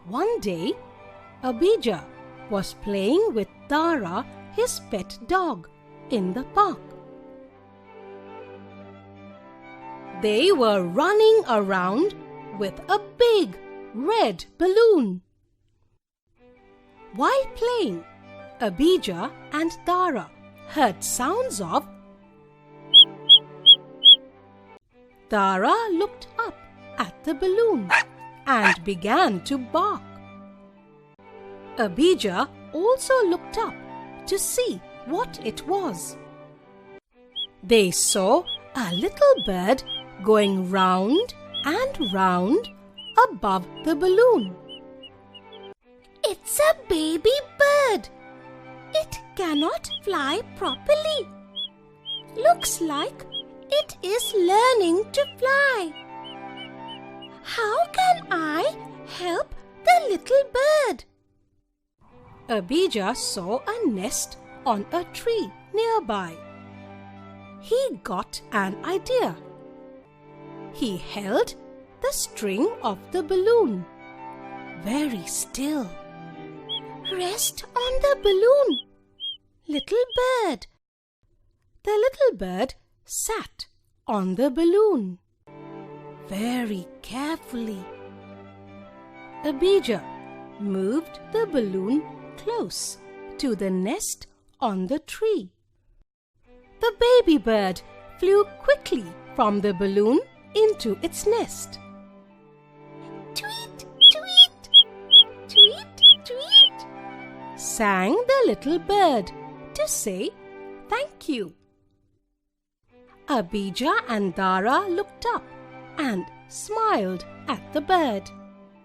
One day, Abija was playing with Dara, his pet dog, in the park. They were running around with a big red balloon. While playing, Abija and Dara heard sounds of. Dara looked up at the balloon and began to bark. Abija also looked up to see what it was. They saw a little bird going round and round above the balloon. It's a baby bird. It cannot fly properly. Looks like it is learning to fly. How can I help the little bird? Abija saw a nest on a tree nearby. He got an idea. He held the string of the balloon very still. Rest on the balloon, little bird. The little bird sat on the balloon very carefully. Abija moved the balloon close to the nest on the tree. The baby bird flew quickly from the balloon into its nest. Tweet, tweet, tweet, tweet, sang the little bird to say thank you. Abija and Dara looked up and smiled at the bird.